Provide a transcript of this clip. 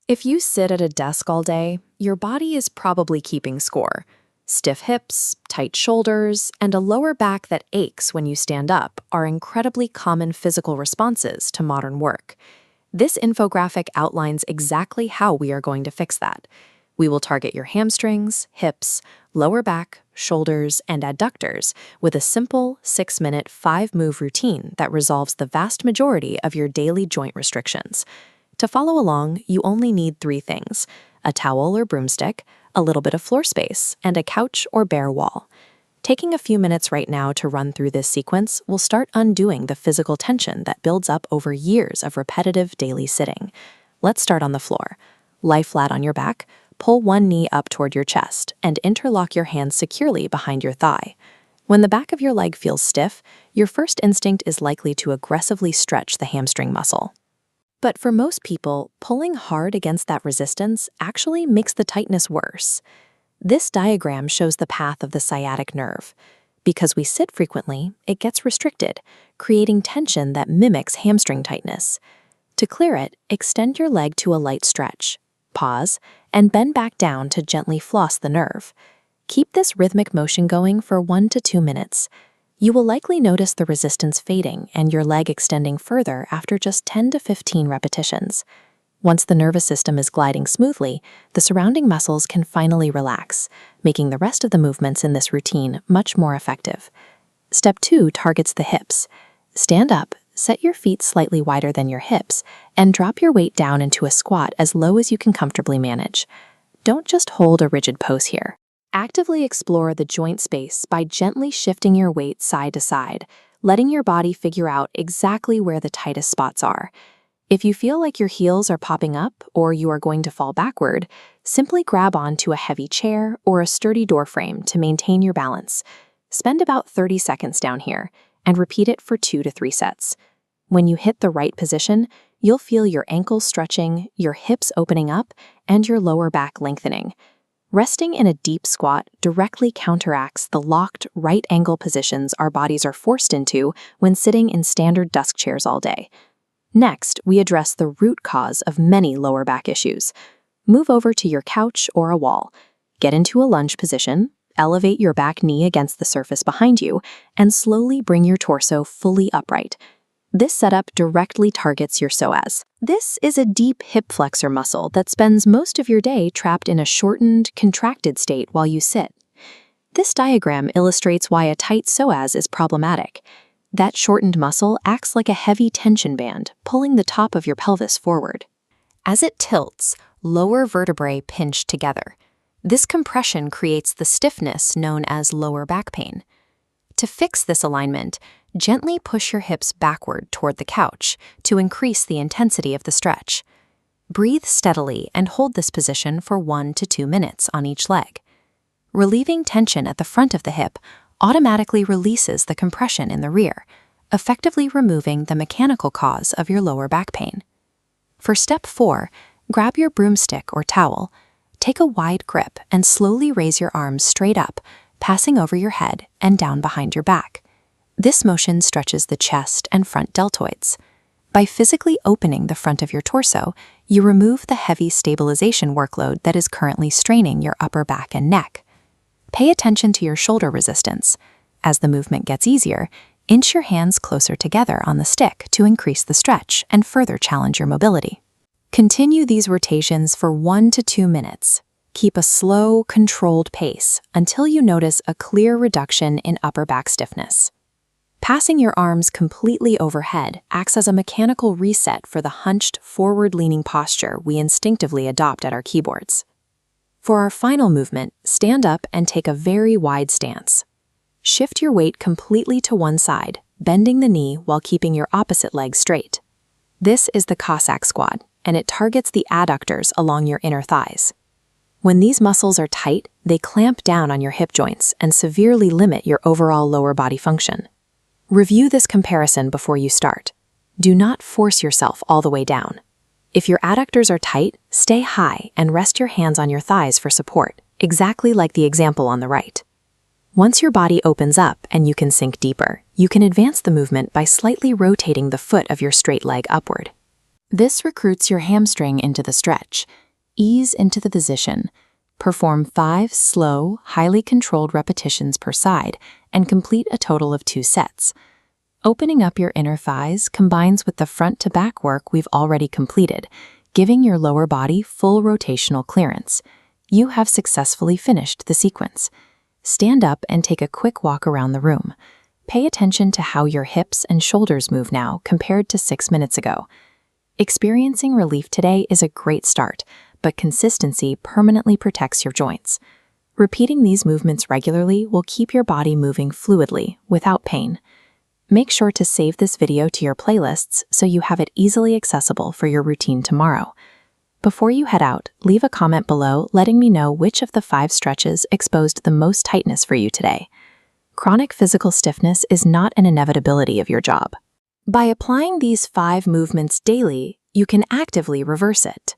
If you sit at a desk all day, your body is probably keeping score. Stiff hips, tight shoulders, and a lower back that aches when you stand up are incredibly common physical responses to modern work. This infographic outlines exactly how we are going to fix that. We will target your hamstrings, hips, lower back, shoulders, and adductors with a simple 6-minute 5-move routine that resolves the vast majority of your daily joint restrictions. To follow along, you only need 3 things: a towel or broomstick, a little bit of floor space, and a couch or bare wall. Taking a few minutes right now to run through this sequence will start undoing the physical tension that builds up over years of repetitive daily sitting. Let's start on the floor. Lie flat on your back, pull one knee up toward your chest, and interlock your hands securely behind your thigh. When the back of your leg feels stiff, your first instinct is likely to aggressively stretch the hamstring muscle. But for most people, pulling hard against that resistance actually makes the tightness worse. This diagram shows the path of the sciatic nerve. Because we sit frequently, it gets restricted, creating tension that mimics hamstring tightness. To clear it, extend your leg to a light stretch. Pause, and bend back down to gently floss the nerve. Keep this rhythmic motion going for 1 to 2 minutes. You will likely notice the resistance fading and your leg extending further after just 10 to 15 repetitions. Once the nervous system is gliding smoothly, the surrounding muscles can finally relax, making the rest of the movements in this routine much more effective. Step 2 targets the hips. Stand up, set your feet slightly wider than your hips, and drop your weight down into a squat as low as you can comfortably manage. Don't just hold a rigid pose here. Actively explore the joint space by gently shifting your weight side to side, letting your body figure out exactly where the tightest spots are. If you feel like your heels are popping up or you are going to fall backward, simply grab onto a heavy chair or a sturdy door frame to maintain your balance. Spend about 30 seconds down here and repeat it for 2 to 3 sets. When you hit the right position, you'll feel your ankles stretching, your hips opening up, and your lower back lengthening. Resting in a deep squat directly counteracts the locked right angle positions our bodies are forced into when sitting in standard desk chairs all day. Next, we address the root cause of many lower back issues. Move over to your couch or a wall. Get into a lunge position, elevate your back knee against the surface behind you, and slowly bring your torso fully upright. This setup directly targets your psoas. This is a deep hip flexor muscle that spends most of your day trapped in a shortened, contracted state while you sit. This diagram illustrates why a tight psoas is problematic. That shortened muscle acts like a heavy tension band, pulling the top of your pelvis forward. As it tilts, lower vertebrae pinch together. This compression creates the stiffness known as lower back pain. To fix this alignment, gently push your hips backward toward the couch to increase the intensity of the stretch. Breathe steadily and hold this position for 1 to 2 minutes on each leg. Relieving tension at the front of the hip automatically releases the compression in the rear, effectively removing the mechanical cause of your lower back pain. For step 4, grab your broomstick or towel. Take a wide grip and slowly raise your arms straight up, passing over your head and down behind your back. This motion stretches the chest and front deltoids. By physically opening the front of your torso, you remove the heavy stabilization workload that is currently straining your upper back and neck. Pay attention to your shoulder resistance. As the movement gets easier, inch your hands closer together on the stick to increase the stretch and further challenge your mobility. Continue these rotations for 1 to 2 minutes. Keep a slow, controlled pace until you notice a clear reduction in upper back stiffness. Passing your arms completely overhead acts as a mechanical reset for the hunched, forward-leaning posture we instinctively adopt at our keyboards. For our final movement, stand up and take a very wide stance. Shift your weight completely to one side, bending the knee while keeping your opposite leg straight. This is the Cossack squat, and it targets the adductors along your inner thighs. When these muscles are tight, they clamp down on your hip joints and severely limit your overall lower body function. Review this comparison before you start. Do not force yourself all the way down. If your adductors are tight, stay high and rest your hands on your thighs for support, exactly like the example on the right. Once your body opens up and you can sink deeper, you can advance the movement by slightly rotating the foot of your straight leg upward. This recruits your hamstring into the stretch. Ease into the position. Perform 5 slow, highly controlled repetitions per side and complete a total of 2 sets. Opening up your inner thighs combines with the front to back work we've already completed, giving your lower body full rotational clearance. You have successfully finished the sequence. Stand up and take a quick walk around the room. Pay attention to how your hips and shoulders move now compared to 6 minutes ago. Experiencing relief today is a great start, but consistency permanently protects your joints. Repeating these movements regularly will keep your body moving fluidly without pain. Make sure to save this video to your playlists so you have it easily accessible for your routine tomorrow. Before you head out, leave a comment below letting me know which of the 5 stretches exposed the most tightness for you today. Chronic physical stiffness is not an inevitability of your job. By applying these 5 movements daily, you can actively reverse it.